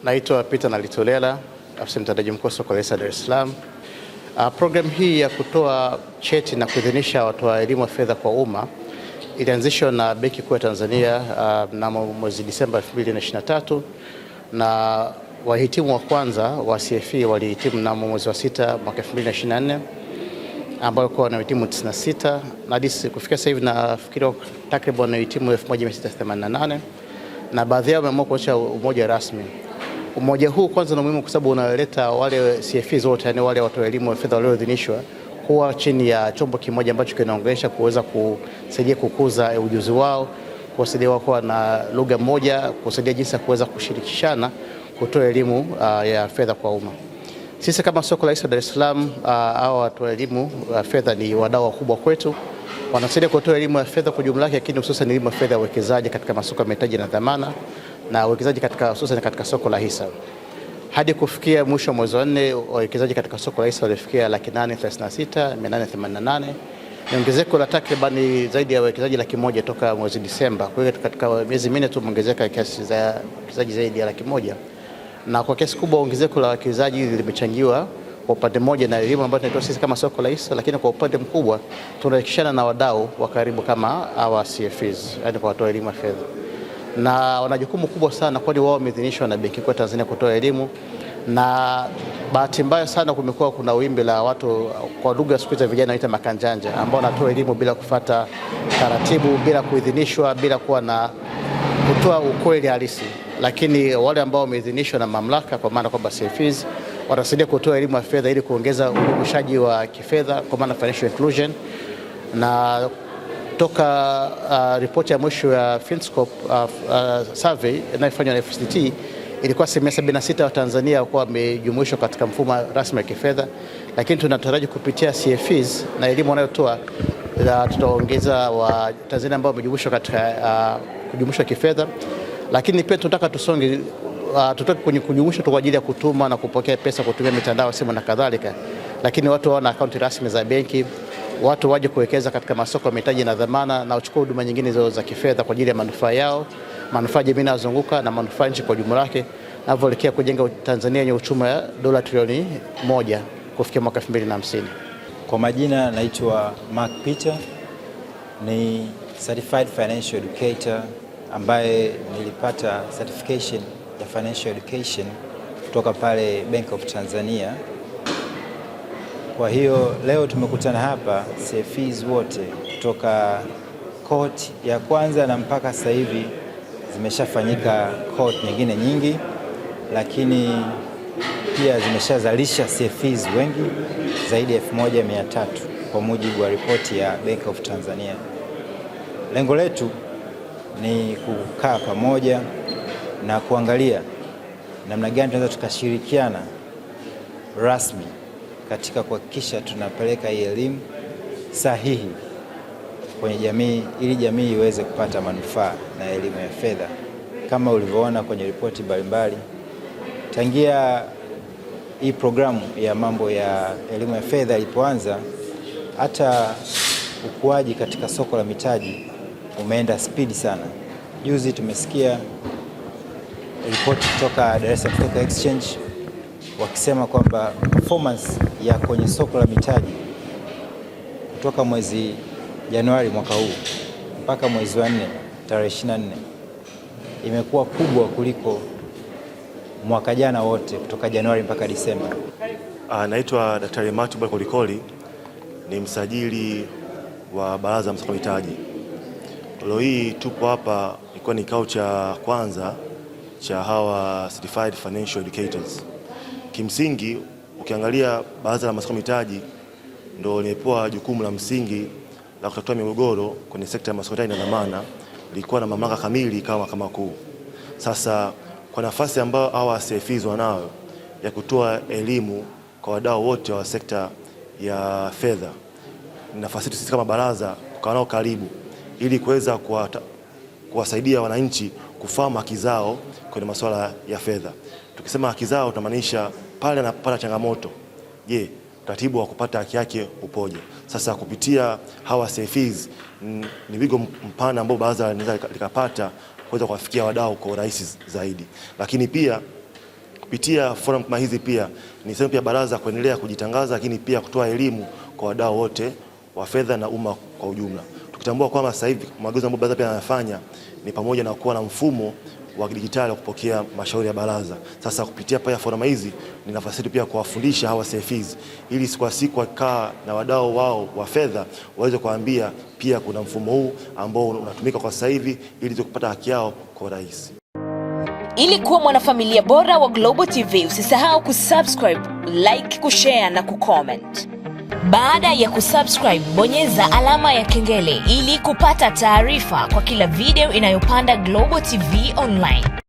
Naitwa Peter Nalitolela, afisa mtendaji mkuu soko la hisa Dar es Salaam. Program hii ya kutoa cheti na kuidhinisha watoa elimu wa fedha kwa umma ilianzishwa na Benki Kuu ya Tanzania mnamo mwezi Disemba 2023, na wahitimu wa kwanza wa CFE walihitimu mnamo mwezi wa 6 mwaka 2024, ambao kwa na wahitimu 96, na hadi kufikia sasa hivi nafikiri takriban wahitimu 1688, na baadhi yao wameamua kuacha umoja rasmi. Umoja huu kwanza ni muhimu kwa sababu unaleta wale CFEs wote, yani wale watoa elimu wa fedha walioidhinishwa kuwa chini ya chombo kimoja ambacho kinaongelesha kuweza kusaidia kukuza ujuzi wao, kusaidia wao kuwa na lugha moja, kusaidia jinsi ya kuweza kushirikishana kutoa elimu ya fedha kwa umma. Sisi kama soko la hisa Dar es Salaam, hao watoa elimu fedha ni wadau wakubwa kwetu. Wanasaidia kutoa elimu ya fedha kwa jumla yake, lakini hususan elimu ya fedha ya uwekezaji katika masoko ya mitaji na dhamana na uwekezaji katika hususan katika soko la hisa. Hadi kufikia mwisho wa mwezi wa 4, wawekezaji katika soko la hisa walifikia 836,888. Ni ongezeko la takriban zaidi ya wawekezaji 100,000 toka mwezi Disemba. Kwa hiyo katika miezi minne tu ongezeka kiasi za wawekezaji zaidi ya 100,000. Na kwa kiasi kubwa ongezeko la wawekezaji limechangiwa kwa upande mmoja na elimu ambayo tunatoa sisi kama soko la hisa, lakini kwa upande mkubwa tunashirikiana na wadau wa karibu kama hawa CFEs, yani kwa watoa elimu ya fedha. Na wana jukumu kubwa sana, kwani wao wameidhinishwa na Benki Kuu ya Tanzania kutoa elimu. Na bahati mbaya sana kumekuwa kuna wimbi la watu, kwa lugha siku hizi vijana wanaita makanjanja, ambao wanatoa elimu bila kufuata taratibu, bila kuidhinishwa, bila kuwa na kutoa ukweli halisi. Lakini wale ambao wameidhinishwa na mamlaka, kwa maana kwamba CFEs, watasaidia kutoa elimu ya fedha ili kuongeza uelimishaji wa kifedha, kwa maana financial inclusion. Na toka ripoti ya mwisho ya Finscope survey inayofanywa na FCT, ilikuwa 76% wa Tanzania walikuwa wamejumuishwa katika mfumo rasmi wa kifedha, lakini tunataraji kupitia CFEs na elimu wanayotoa tutaongeza wa Tanzania ambao wamejumuishwa katika kujumuishwa kifedha. Lakini pia tunataka tutoke kwenye kujumuishwa tu kwa ajili ya kutuma na kupokea pesa kutumia mitandao, simu na kadhalika, lakini watu wana akaunti rasmi za benki, watu waje kuwekeza katika masoko ya mitaji na dhamana, na uchukue huduma nyingine za kifedha kwa ajili ya manufaa yao, manufaa jamii inayozunguka na manufaa nchi kwa jumla yake, na kuelekea kujenga Tanzania yenye uchumi wa dola trilioni 1 kufikia mwaka 2050. Kwa majina naitwa Mark Peter, ni certified financial educator ambaye nilipata certification ya financial education kutoka pale Bank of Tanzania. Kwa hiyo leo tumekutana hapa CFEs wote kutoka cohort ya kwanza, na mpaka sasa hivi zimeshafanyika cohort nyingine nyingi, lakini pia zimeshazalisha CFEs wengi zaidi ya 1,300 kwa mujibu wa ripoti ya Bank of Tanzania. Lengo letu ni kukaa pamoja na kuangalia namna gani tunaweza tukashirikiana rasmi katika kuhakikisha tunapeleka hii elimu sahihi kwenye jamii, ili jamii iweze kupata manufaa na elimu ya fedha. Kama ulivyoona kwenye ripoti mbalimbali, tangia hii programu ya mambo ya elimu ya fedha ilipoanza, hata ukuaji katika soko la mitaji umeenda spidi sana. Juzi tumesikia ripoti kutoka Dar es Salaam Stock Exchange wakisema kwamba performance ya kwenye soko la mitaji kutoka mwezi Januari mwaka huu mpaka mwezi wa 4 tarehe 24 imekuwa kubwa kuliko mwaka jana wote, kutoka Januari mpaka Disemba. Naitwa Daktari Matuba Kolikoli, ni msajili wa Baraza la Masoko ya Mitaji. Leo hii tupo hapa, ilikuwa ni kikao cha kwanza cha hawa certified financial educators. Kimsingi ukiangalia Baraza la Masoko ya Mitaji ndio limepewa jukumu la msingi la kutatua migogoro kwenye sekta ya masoko ya mitaji na dhamana, lilikuwa na mamlaka kamili kama mahakama kuu. Sasa kwa nafasi ambayo hawa CFEs wanayo ya kutoa elimu kwa wadau wote wa sekta ya fedha, nafasi yetu sisi kama baraza kukaa nao karibu ili kuweza kuwasaidia wananchi kufahamu haki zao kwenye masuala ya fedha. Tukisema haki zao tunamaanisha pale anapata changamoto, je, utaratibu wa kupata haki yake upoje? Sasa kupitia hawa CFEs ni wigo mpana ambao baraza linaweza likapata kuweza kuwafikia wadau kwa urahisi zaidi. Lakini pia kupitia forum kama hizi pia ni sehemu pia baraza kuendelea kujitangaza, lakini pia kutoa elimu kwa wadau wote wa fedha na umma kwa ujumla, tukitambua kwamba sasa hivi maagizo ambayo baraza pia yanafanya ni pamoja na kuwa na mfumo wa kidijitali wa kupokea mashauri ya baraza. Sasa kupitia pia forum hizi ni nafasi yetu pia kuwafundisha hawa CFEs ili siku kwa siku wakaa na wadau wao wa fedha waweze kuambia pia kuna mfumo huu ambao unatumika kwa sasa hivi ili kupata haki yao kwa urahisi. Ili kuwa mwanafamilia bora wa Global TV, usisahau kusubscribe, like, kushare na kucomment. Baada ya kusubscribe, bonyeza alama ya kengele ili kupata taarifa kwa kila video inayopanda Global TV Online.